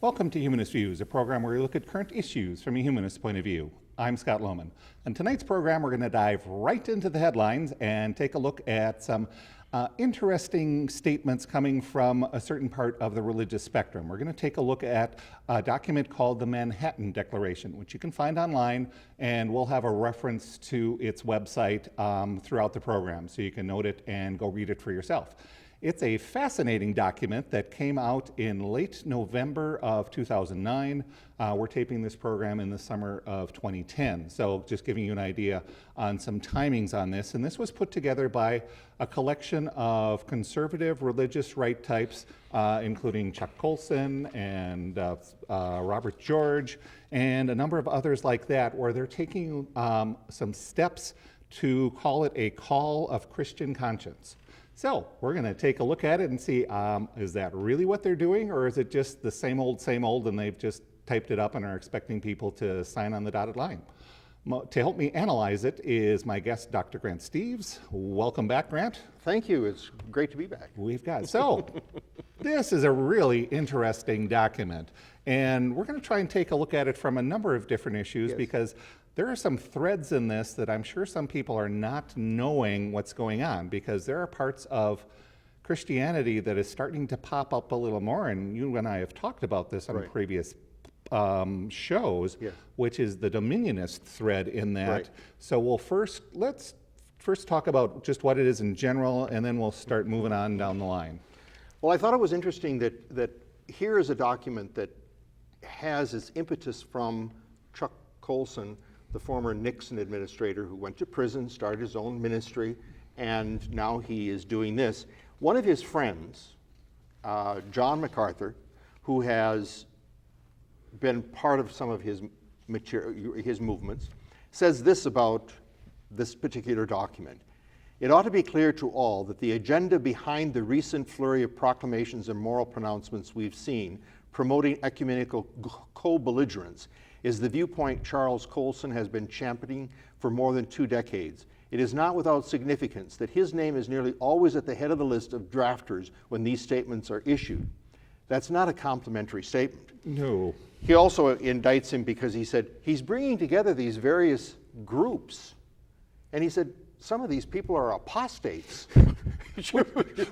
Welcome to Humanist Views, a program where we look at current issues from a humanist point of view. I'm Scott Lohman. On tonight's program, we're going to dive right into the headlines and take a look at some interesting statements coming from a certain part of the religious spectrum. We're going to take a look at a document called the Manhattan Declaration, which you can find online, and we'll have a reference to its website throughout the program, so you can note it and go read it for yourself. It's a fascinating document that came out in late November of 2009. We're taping this program in the summer of 2010. So just giving you an idea on some timings on this. And this was put together by a collection of conservative religious right types, including Chuck Colson and Robert George, and a number of others like that, where they're taking some steps to call it a call of Christian conscience. So we're going to take a look at it and see, is that really what they're doing, or is it just the same old, and they've just typed it up and are expecting people to sign on the dotted line? To help me analyze it is my guest, Dr. Grant Steeves. Welcome back, Grant. Thank you. It's great to be back. We've got, so this is a really interesting document, and we're going to try and take a look at it from a number of different issues, Yes. because there are some threads in this that I'm sure some people are not knowing what's going on, because there are parts of Christianity that is starting to pop up a little more, and you and I have talked about this on Right. previous shows, Yes. which is the dominionist thread in that. Right. So let's first talk about just what it is in general, and then we'll start moving on down the line. Well, I thought it was interesting that here is a document that has its impetus from Chuck Colson, the former Nixon administrator who went to prison, started his own ministry, and now he is doing this. One of his friends, John MacArthur, who has been part of some of his movements, says this about this particular document. It ought to be clear to all that the agenda behind the recent flurry of proclamations and moral pronouncements we've seen promoting ecumenical co-belligerence is the viewpoint Charles Colson has been championing for more than 2 decades. It is not without significance that his name is nearly always at the head of the list of drafters when these statements are issued. That's not a complimentary statement. No. He also indicts him because he said he's bringing together these various groups, and he said some of these people are apostates.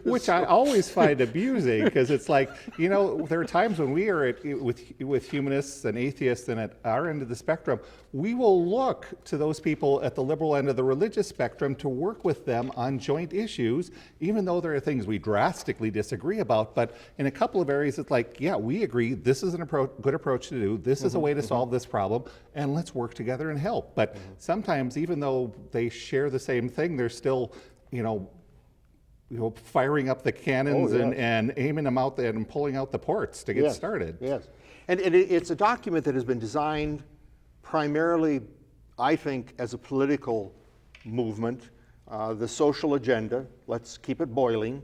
Which I always find abusing, because it's like, you know, there are times when we are with humanists and atheists, and at our end of the spectrum, we will look to those people at the liberal end of the religious spectrum to work with them on joint issues, even though there are things we drastically disagree about. But in a couple of areas, it's like, yeah, we agree, this is a good approach to do, this is a way to solve this problem, and let's work together and help. But sometimes, even though they share the same thing, they're still, firing up the cannons and aiming them out there and pulling out the ports to get started. Yes, and it's a document that has been designed primarily, I think, as a political movement. The social agenda, let's keep it boiling,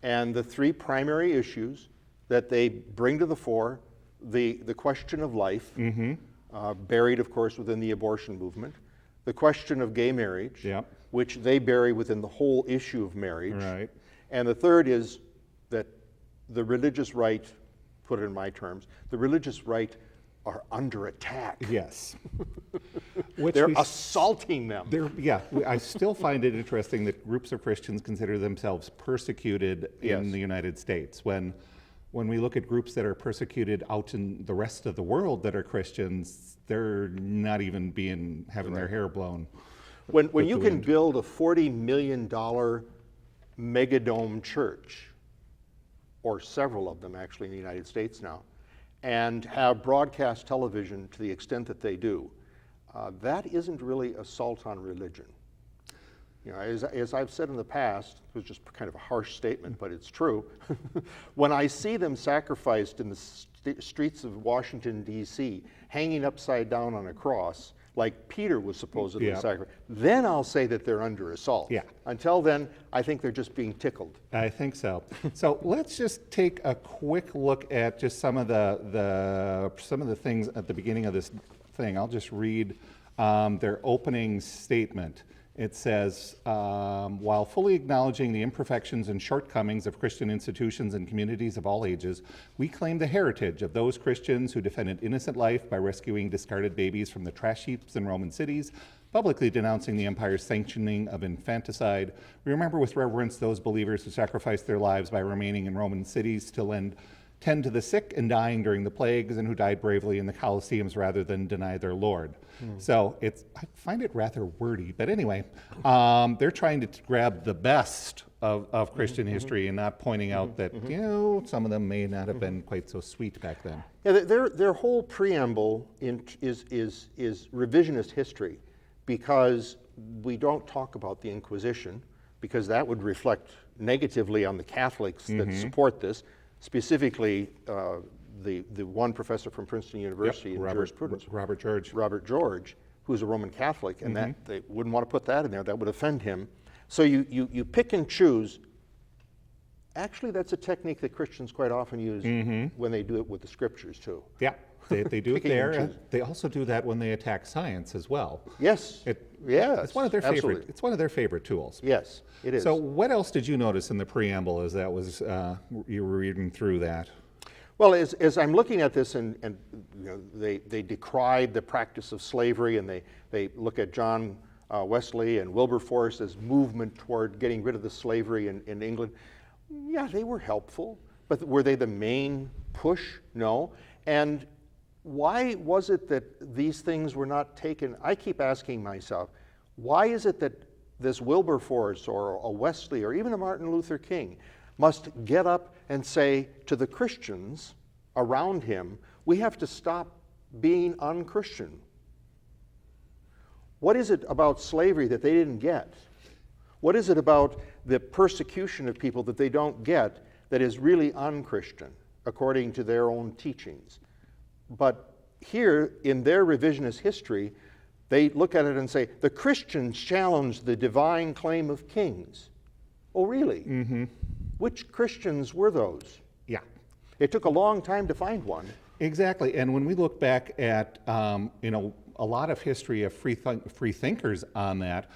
and the 3 primary issues that they bring to the fore: the question of life, buried, of course, within the abortion movement; the question of gay marriage, which they bury within the whole issue of marriage. Right. And the third is that the religious right, put it in my terms, the religious right are under attack. Yes. They're assaulting them. I still find it interesting that groups of Christians consider themselves persecuted in the United States. When we look at groups that are persecuted out in the rest of the world that are Christians, they're not even having their hair blown. When you can build a $40 million megadome church, or several of them actually in the United States now, and have broadcast television to the extent that they do, that isn't really assault on religion. As I've said in the past, it was just kind of a harsh statement, but it's true. When I see them sacrificed in the streets of Washington, D.C., hanging upside down on a cross, like Peter was supposedly sacrificed, then I'll say that they're under assault. Yeah. Until then, I think they're just being tickled. I think so. So let's just take a quick look at just some of the things at the beginning of this thing. I'll just read their opening statement. It says, while fully acknowledging the imperfections and shortcomings of Christian institutions and communities of all ages, we claim the heritage of those Christians who defended innocent life by rescuing discarded babies from the trash heaps in Roman cities, publicly denouncing the empire's sanctioning of infanticide. We remember with reverence those believers who sacrificed their lives by remaining in Roman cities to tend to the sick and dying during the plagues, and who died bravely in the Colosseums rather than deny their Lord. So I find it rather wordy, but anyway, they're trying to grab the best of Christian history and not pointing out that, some of them may not have been quite so sweet back then. Yeah, their whole preamble is revisionist history, because we don't talk about the Inquisition, because that would reflect negatively on the Catholics that support this, specifically the one professor from Princeton University in jurisprudence, Robert George, who's a Roman Catholic, and that they wouldn't want to put that in there. That would offend him. So you pick and choose. Actually, that's a technique that Christians quite often use when they do it with the scriptures too. Yeah, they do it there. They also do that when they attack science as well. Yes. It's one of their absolutely. favorite. It's one of their favorite tools. Yes, it is. So, what else did you notice in the preamble as that was you were reading through that? Well, as I'm looking at this, and they decried the practice of slavery, and they look at John Wesley and Wilberforce as movement toward getting rid of the slavery in England. Yeah, they were helpful, but were they the main push? No. And why was it that these things were not taken? I keep asking myself, why is it that this Wilberforce or a Wesley or even a Martin Luther King must get up and say to the Christians around him, we have to stop being unchristian? What is it about slavery that they didn't get? What is it about the persecution of people that they don't get that is really unchristian, according to their own teachings? But here, in their revisionist history, they look at it and say, the Christians challenged the divine claim of kings. Oh, really? Which Christians were those? Yeah. It took a long time to find one. Exactly. And when we look back at, a lot of history of free thinkers on that,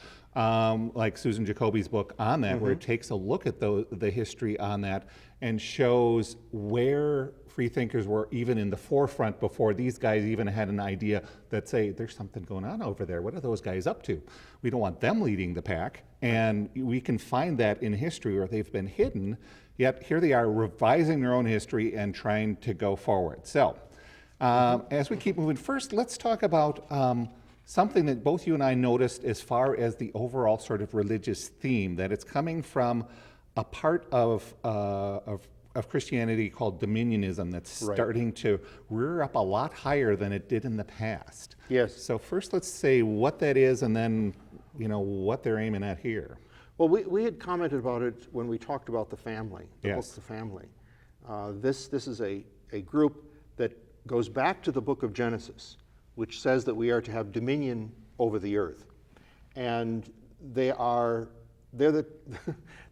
like Susan Jacoby's book on that, where it takes a look at the history on that and shows where free thinkers were even in the forefront before these guys even had an idea that say, there's something going on over there. What are those guys up to? We don't want them leading the pack. And we can find that in history where they've been hidden, yet here they are revising their own history and trying to go forward. So as we keep moving, first let's talk about something that both you and I noticed as far as the overall sort of religious theme, that it's coming from a part of Christianity called dominionism that's starting to rear up a lot higher than it did in the past. Yes. So first let's say what that is, and then what they're aiming at here. Well, we had commented about it when we talked about the family, the book The Family. This is a group that goes back to the book of Genesis, which says that we are to have dominion over the earth. And they're the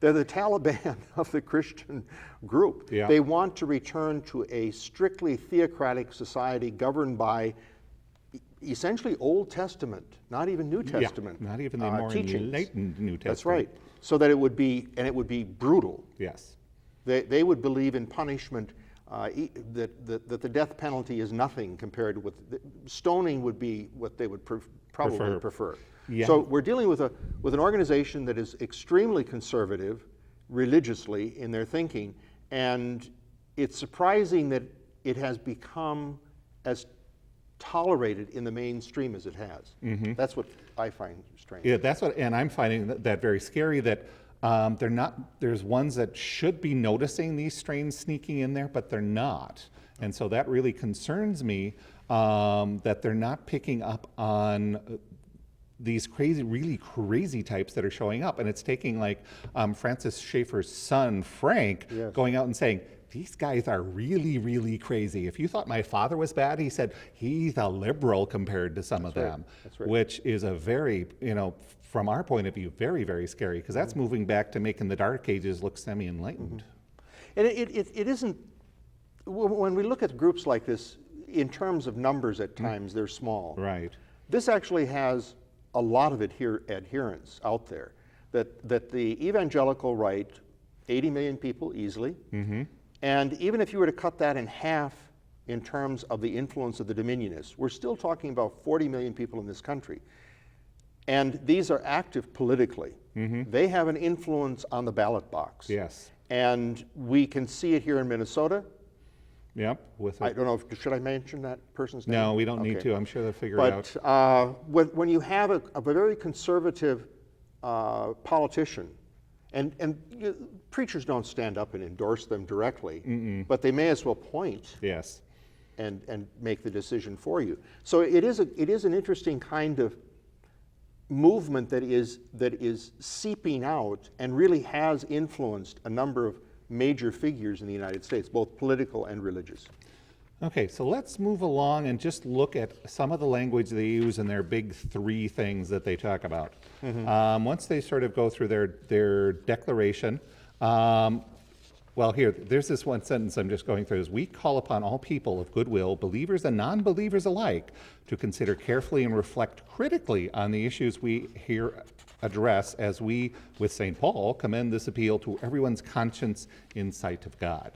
Taliban of the Christian group. Yeah. They want to return to a strictly theocratic society governed by essentially Old Testament, not even New Testament. Not even the more teachings. enlightened New Testament. That's right. So that it would be brutal. Yes. They would believe in punishment, that the death penalty is nothing compared with stoning would be what they would probably prefer. Yeah. So we're dealing with an organization that is extremely conservative religiously in their thinking, and it's surprising that it has become as tolerated in the mainstream as it has. That's what I find strange. Yeah, and I'm finding that very scary, that there's ones that should be noticing these strains sneaking in there, but they're not. And so that really concerns me, that they're not picking up on these really crazy types that are showing up. And it's taking like Francis Schaeffer's son, Frank, going out and saying, these guys are really, really crazy. If you thought my father was bad, he said, he's a liberal compared to some of them, which is a very, from our point of view, very, very scary, because that's moving back to making the Dark Ages look semi-enlightened. And it isn't, when we look at groups like this, in terms of numbers at times, they're small. Right. This actually has a lot of adherents out there, that the evangelical right, 80 million people easily, and even if you were to cut that in half in terms of the influence of the Dominionists, we're still talking about 40 million people in this country. And these are active politically. They have an influence on the ballot box. Yes. And we can see it here in Minnesota. Yep. I don't know, should I mention that person's name? No, we don't need to. I'm sure they'll figure it out. But when you have a very conservative politician, and preachers don't stand up and endorse them directly, but they may as well point Yes. and make the decision for you. So it is an interesting kind of movement that is seeping out and really has influenced a number of major figures in the United States, both political and religious. Okay, so let's move along and just look at some of the language they use in their big three things that they talk about. Once they sort of go through their declaration, well, there's this one sentence I'm just going through. Is we call upon all people of goodwill, believers and non-believers alike, to consider carefully and reflect critically on the issues we here address as we, with St. Paul, commend this appeal to everyone's conscience in sight of God.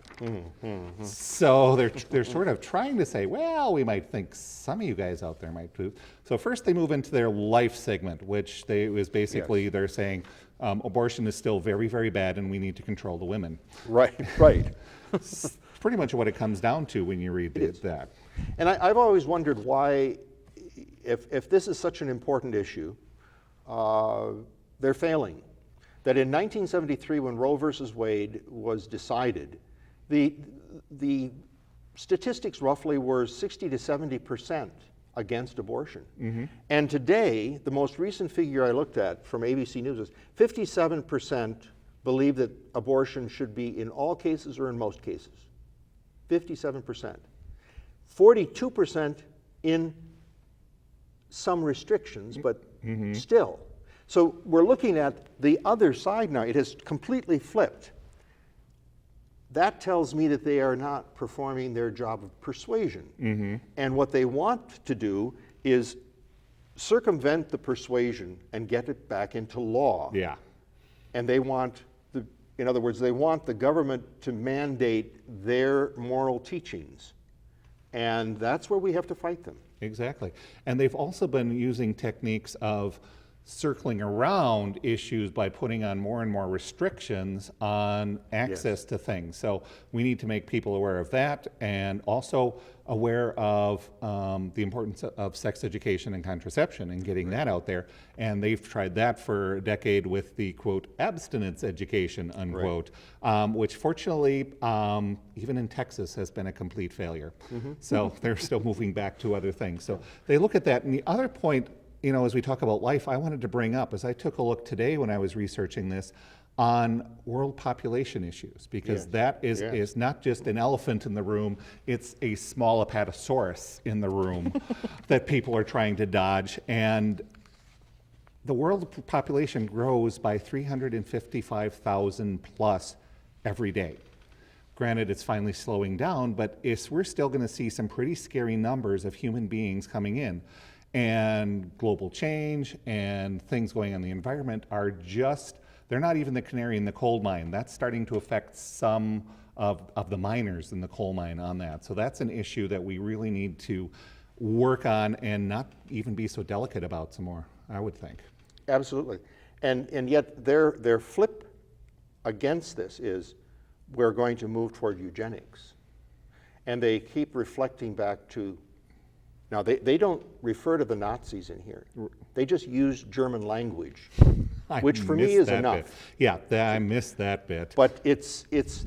So they're sort of trying to say, well, we might think some of you guys out there might do. So first they move into their life segment, which was basically they're saying abortion is still very, very bad and we need to control the women. Right. It's pretty much what it comes down to when you read that. And I've always wondered why, if this is such an important issue, they're failing. That in 1973, when Roe versus Wade was decided, the statistics roughly were 60 to 70% against abortion. And today, the most recent figure I looked at from ABC News is 57% believe that abortion should be in all cases or in most cases. 57%. 42% in some restrictions, but still. So we're looking at the other side now. It has completely flipped. That tells me that they are not performing their job of persuasion. And what they want to do is circumvent the persuasion and get it back into law. Yeah. And they want, in other words, they want the government to mandate their moral teachings. And that's where we have to fight them. Exactly. And they've also been using techniques of circling around issues by putting on more and more restrictions on access to things. So we need to make people aware of that and also aware of the importance of sex education and contraception and getting that out there. And they've tried that for a decade with the, quote, abstinence education, unquote, which fortunately, even in Texas, has been a complete failure. So they're still moving back to other things. So they look at that. And the other point, you know, as we talk about life, I wanted to bring up, as I took a look today when I was researching this, on world population issues, because that is not just an elephant in the room, it's a small apatosaurus in the room that people are trying to dodge. And the world population grows by 355,000 plus every day. Granted, it's finally slowing down, but we're still going to see some pretty scary numbers of human beings coming in. And global change and things going on in the environment are just, they're not even the canary in the coal mine. That's starting to affect some of the miners in the coal mine on that. So that's an issue that we really need to work on and not even be so delicate about some more, I would think. Absolutely. And yet their flip against this is we're going to move toward eugenics. And they keep reflecting back to, now they don't refer to the Nazis in here. They just use German language, which for me is enough. Bit. Yeah, I missed that bit. But it's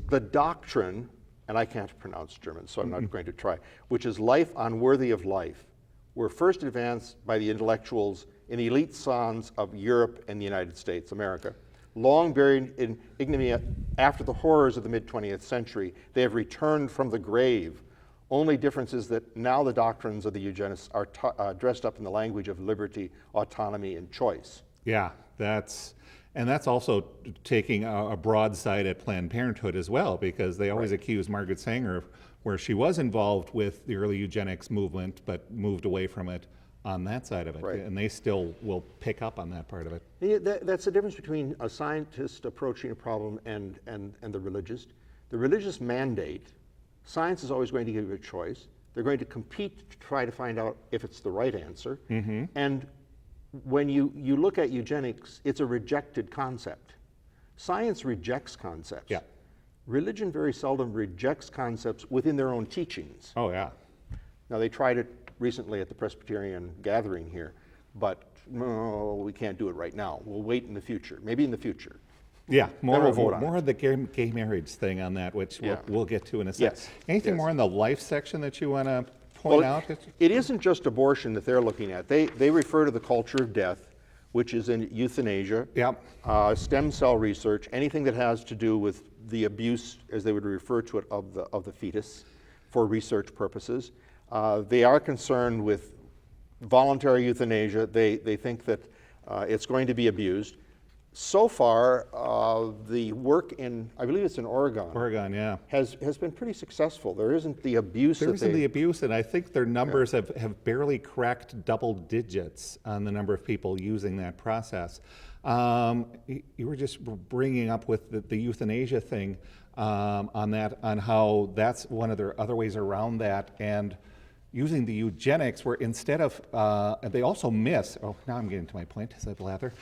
the doctrine, and I can't pronounce German, so I'm not going to try, which is life unworthy of life, were first advanced by the intellectuals in the elite sons of Europe and the United States, America. Long buried in ignominy after the horrors of the mid-20th century, they have returned from the grave. Only difference is that now the doctrines of the eugenists are dressed up in the language of liberty, autonomy, and choice. Yeah, that's also taking a broadside at Planned Parenthood as well, because they always accuse Margaret Sanger of where she was involved with the early eugenics movement, but moved away from it, on that side of it, Right. and they still will pick up on that part of it. Yeah, that's the difference between a scientist approaching a problem and the religious. The religious mandate, science is always going to give you a choice. They're going to compete to try to find out if it's the right answer. And when you look at eugenics, it's a rejected concept. Science rejects concepts. Yeah. Religion very seldom rejects concepts within their own teachings. Oh yeah. Now, they tried it recently at the Presbyterian gathering here, but no, we can't do it right now. We'll wait in the future, maybe in the future. Yeah, we'll vote on more of the gay marriage thing on that, which Yeah. we'll get to in a second. Yes, Anything yes. more in the life section that you want to point out? It isn't just abortion that they're looking at. They refer to the culture of death, which is in euthanasia, Yep. stem cell research, anything that has to do with the abuse, as they would refer to it, of the fetus for research purposes. They are concerned with voluntary euthanasia. They think that it's going to be abused. So far, the work in, I believe it's in Oregon, Yeah. has been pretty successful. There isn't the abuse There that isn't they... the abuse, and I think their numbers have barely cracked double digits on the number of people using that process. You were just bringing up with the euthanasia thing on that, on how that's one of their other ways around that, and using the eugenics where instead of, and they also miss, oh, now I'm getting to my point as I blather,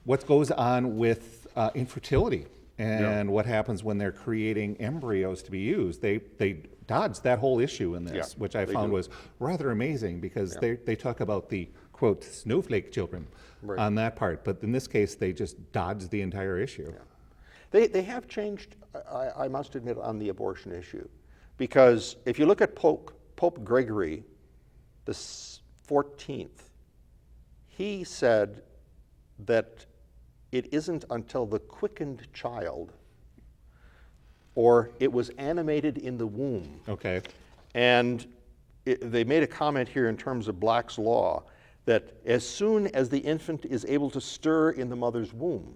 what goes on with infertility and what happens when they're creating embryos to be used. They dodged that whole issue in this, Yeah, which I found was rather amazing because they talk about the, quote, snowflake children on that part, but in this case, they just dodged the entire issue. They have changed, I must admit, on the abortion issue. Because if you look at Pope Gregory the 14th, he said that it isn't until the quickened child or it was animated in the womb. Okay. And they made a comment here in terms of Black's law that as soon as the infant is able to stir in the mother's womb,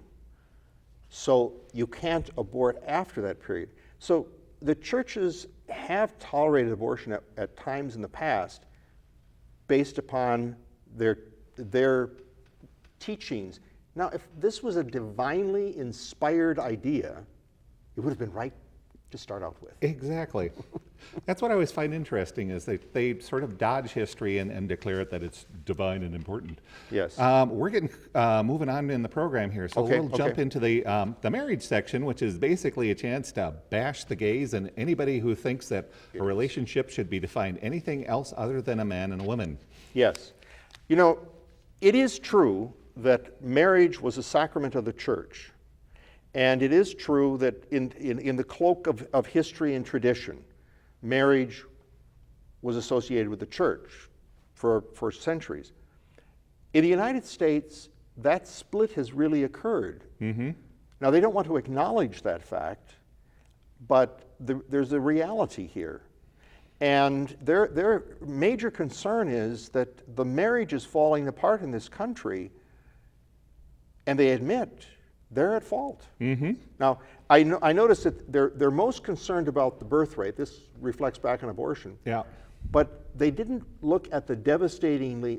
so you can't abort after that period. So the churches have tolerated abortion at times in the past based upon their teachings. Now, if this was a divinely inspired idea, it would have been right to start out with. Exactly. That's what I always find interesting is they sort of dodge history and declare it that it's divine and important. Yes. We're getting moving on in the program here, so we'll jump into the marriage section, which is basically a chance to bash the gays and anybody who thinks that a relationship should be defined anything else other than a man and a woman. Yes. You know, it is true that marriage was a sacrament of the church. And it is true that in the cloak of history and tradition, marriage was associated with the church for centuries. In the United States, that split has really occurred. Mm-hmm. Now, they don't want to acknowledge that fact, but there's a reality here. And their major concern is that the marriage is falling apart in this country, and they admit they're at fault. Mm-hmm. Now, I noticed that they're most concerned about the birth rate. This reflects back on abortion. Yeah. But they didn't look at the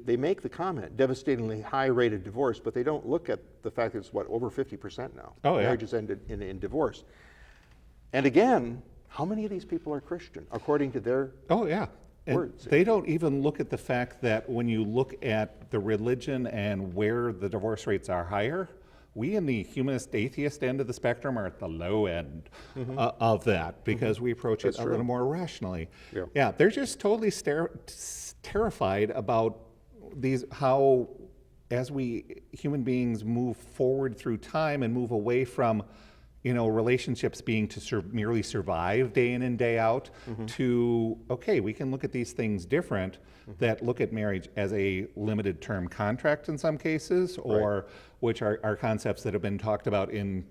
they make the comment, devastatingly high rate of divorce, but they don't look at the fact that it's, over 50% now. Oh, yeah. Marriages ended in divorce. And again, how many of these people are Christian, according to their words? They don't even look at the fact that when you look at the religion and where the divorce rates are higher, we in the humanist atheist end of the spectrum are at the low end of that because we approach it a little more rationally. Yeah, they're just totally terrified about how as we human beings move forward through time and move away from relationships being to merely survive day in and day out to, okay, we can look at these things different, that look at marriage as a limited term contract in some cases, or which are concepts that have been talked about in,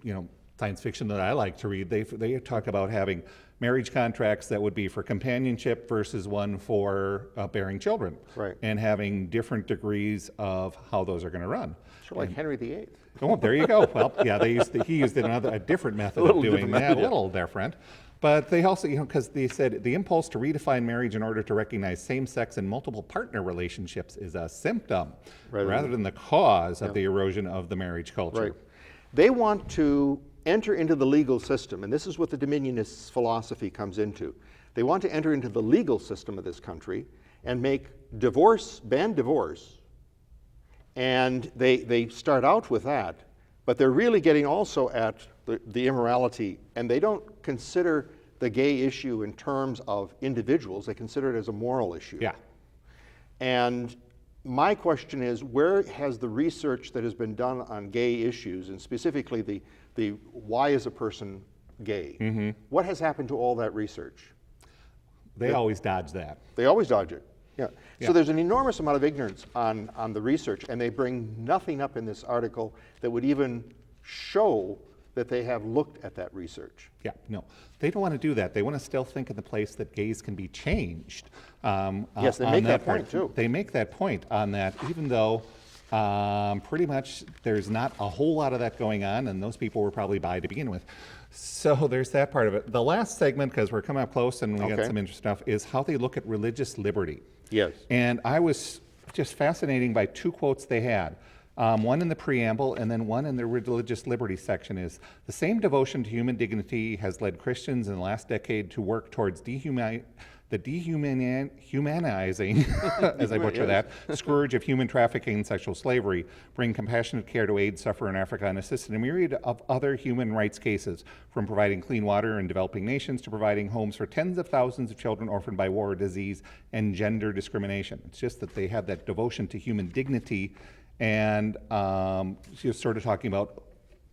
science fiction that I like to read. They talk about having marriage contracts that would be for companionship versus one for bearing children, and having different degrees of how those are going to run. Sort of like Henry VIII. Oh, there you go. Well, yeah, he used a different method of doing that, a little different. But they also, because they said the impulse to redefine marriage in order to recognize same-sex and multiple partner relationships is a symptom rather than the cause of the erosion of the marriage culture. Right. They want to enter into the legal system, and this is what the Dominionist philosophy comes into. They want to enter into the legal system of this country and make divorce, ban divorce, and they start out with that, but they're really getting also at the immorality, and they don't consider the gay issue in terms of individuals, they consider it as a moral issue. Yeah. And my question is, where has the research that has been done on gay issues, and specifically the why is a person gay, what has happened to all that research? They always dodge that. They always dodge it. Yeah. Yeah. So there's an enormous amount of ignorance on the research, and they bring nothing up in this article that would even show that they have looked at that research. Yeah, no, they don't want to do that. They want to still think in the place that gays can be changed. Yes, they make that point too. They make that point on that, even though pretty much there's not a whole lot of that going on, and those people were probably bi to begin with. So there's that part of it. The last segment, because we're coming up close and we got some interesting stuff, is how they look at religious liberty. Yes. And I was just fascinating by two quotes they had. One in the preamble and then one in the religious liberty section is, the same devotion to human dignity has led Christians in the last decade to work towards dehumanizing, as I butcher that, scourge of human trafficking and sexual slavery, bring compassionate care to aid sufferer in Africa, and assist in a myriad of other human rights cases, from providing clean water in developing nations to providing homes for tens of thousands of children orphaned by war, disease, and gender discrimination. It's just that they have that devotion to human dignity, and she was sort of talking about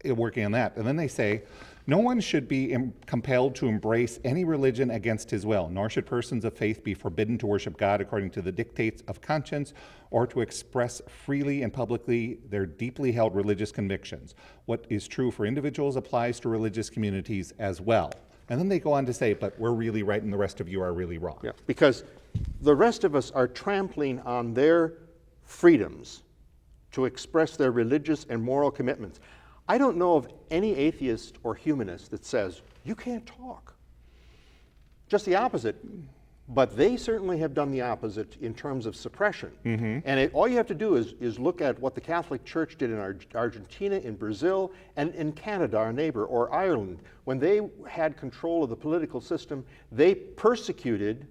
working on that. And then they say, no one should be compelled to embrace any religion against his will, nor should persons of faith be forbidden to worship God according to the dictates of conscience or to express freely and publicly their deeply held religious convictions. What is true for individuals applies to religious communities as well. And then they go on to say, but we're really right and the rest of you are really wrong. Yeah, because the rest of us are trampling on their freedoms to express their religious and moral commitments. I don't know of any atheist or humanist that says, you can't talk. Just the opposite. But they certainly have done the opposite in terms of suppression. And all you have to do is look at what the Catholic Church did in Argentina, in Brazil, and in Canada, our neighbor, or Ireland. When they had control of the political system, they persecuted,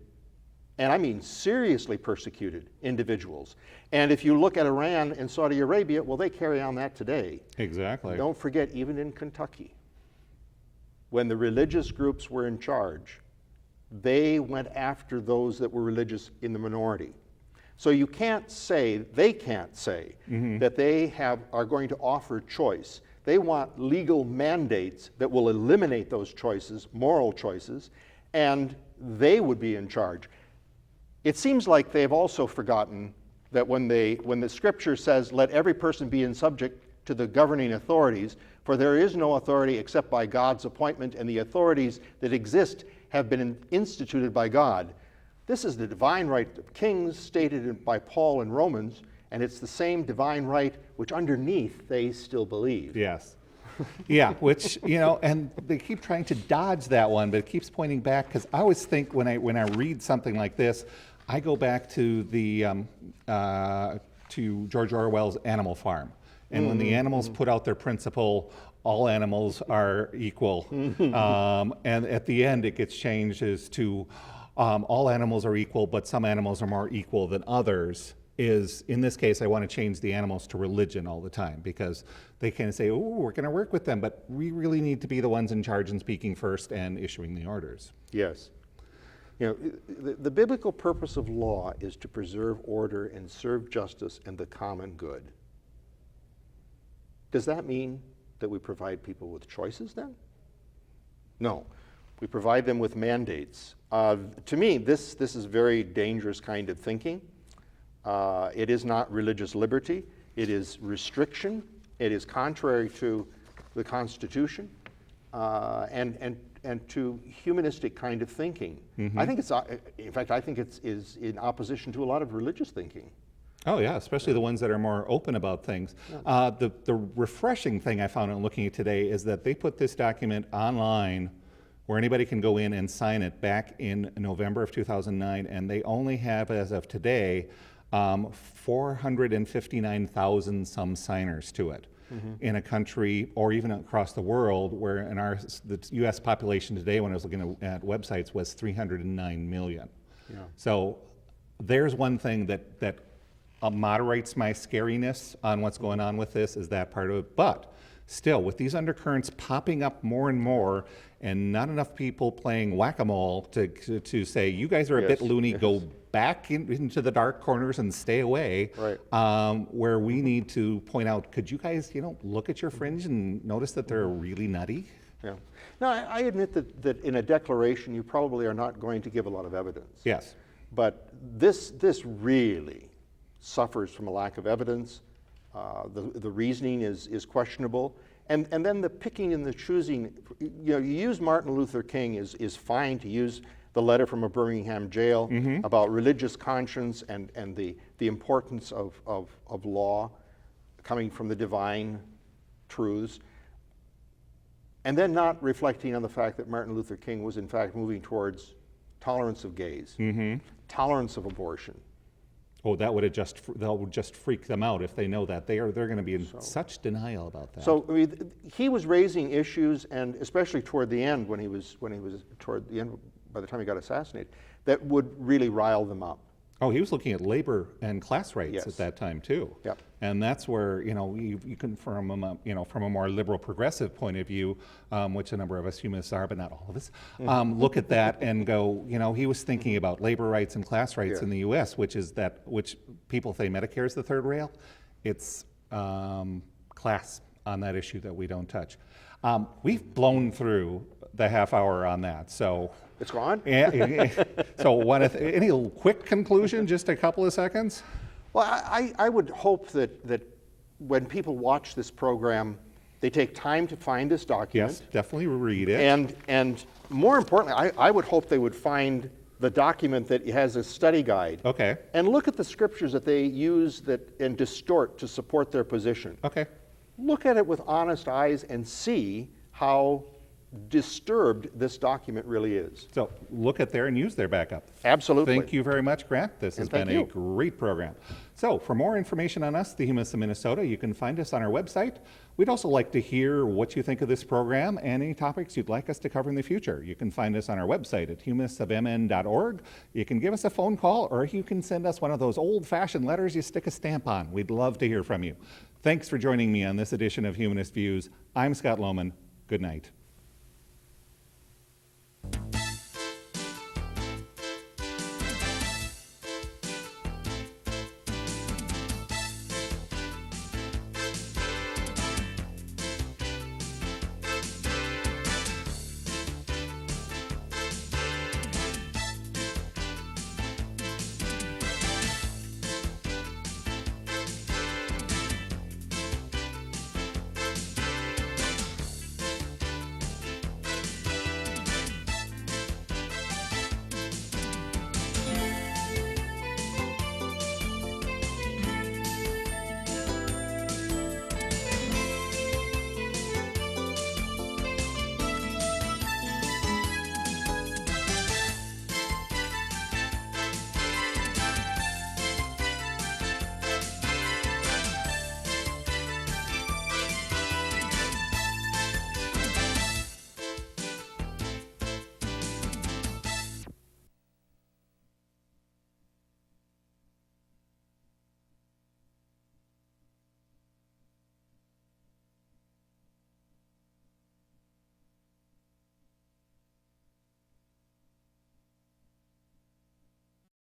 and I mean seriously persecuted, individuals. And if you look at Iran and Saudi Arabia, well, they carry on that today. Exactly. Don't forget, even in Kentucky, when the religious groups were in charge, they went after those that were religious in the minority. So you can't say, they can't say, that they are going to offer choice. They want legal mandates that will eliminate those choices, moral choices, and they would be in charge. It seems like they've also forgotten that when the scripture says, let every person be in subject to the governing authorities, for there is no authority except by God's appointment, and the authorities that exist have been instituted by God. This is the divine right of kings stated by Paul in Romans, and it's the same divine right which underneath they still believe. Yes. Yeah, which, and they keep trying to dodge that one, but it keeps pointing back, because I always think when I read something like this, I go back to to George Orwell's Animal Farm. And when the animals put out their principle, all animals are equal. And at the end, it gets changed as to all animals are equal, but some animals are more equal than others. In this case, I want to change the animals to religion all the time, because they kind of say, oh, we're going to work with them, but we really need to be the ones in charge and speaking first and issuing the orders. Yes. The biblical purpose of law is to preserve order and serve justice and the common good. Does that mean that we provide people with choices then? No. We provide them with mandates. To me, this is very dangerous kind of thinking. It is not religious liberty. It is restriction. It is contrary to the Constitution and to humanistic kind of thinking. I think in fact, I think it's in opposition to a lot of religious thinking. Oh yeah, especially the ones that are more open about things. The refreshing thing I found in looking at today is that they put this document online where anybody can go in and sign it back in November of 2009, and they only have, as of today, 459,000 some signers to it. In a country, or even across the world, where the U.S. population today, when I was looking at websites, was 309 million. Yeah. So there's one thing that moderates my scariness on what's going on with this, is that part of it. But still, with these undercurrents popping up more and more, and not enough people playing whack-a-mole to say, you guys are a bit loony, go back into the dark corners and stay away. Right. Where we need to point out, could you guys, look at your fringe and notice that they're really nutty? Yeah. Now, I admit that in a declaration, you probably are not going to give a lot of evidence. Yes. But this really suffers from a lack of evidence. The reasoning is questionable. And then the picking and the choosing, you use Martin Luther King is fine to use the letter from a Birmingham jail about religious conscience and the importance of law coming from the divine truths, and then not reflecting on the fact that Martin Luther King was in fact moving towards tolerance of gays, tolerance of abortion. Oh, that would just freak them out if they know that. They're going to be in such denial about that. So I mean, he was raising issues, and especially toward the end, when he was toward the end, by the time he got assassinated, that would really rile them up. Oh, he was looking at labor and class rights Yes. at that time too. Yep. And that's where you can, from a from a more liberal progressive point of view, which a number of us humanists are, but not all of us, look at that and go, he was thinking about labor rights and class rights in the U.S., which people say Medicare is the third rail. It's class on that issue that we don't touch. We've blown through the half hour on that, so. It's gone? So any quick conclusion, just a couple of seconds? Well, I would hope that when people watch this program, they take time to find this document. Yes, definitely read it. And more importantly, I would hope they would find the document that has a study guide. Okay. And look at the scriptures that they use and distort to support their position. Okay. Look at it with honest eyes and see how disturbed this document really is. So look at there and use their backup. Absolutely. Thank you very much, Grant. This has been a great program. So for more information on us, the Humanists of Minnesota, you can find us on our website. We'd also like to hear what you think of this program and any topics you'd like us to cover in the future. You can find us on our website at humanistofmn.org. You can give us a phone call, or you can send us one of those old-fashioned letters you stick a stamp on. We'd love to hear from you. Thanks for joining me on this edition of Humanist Views. I'm Scott Lohman. Good night.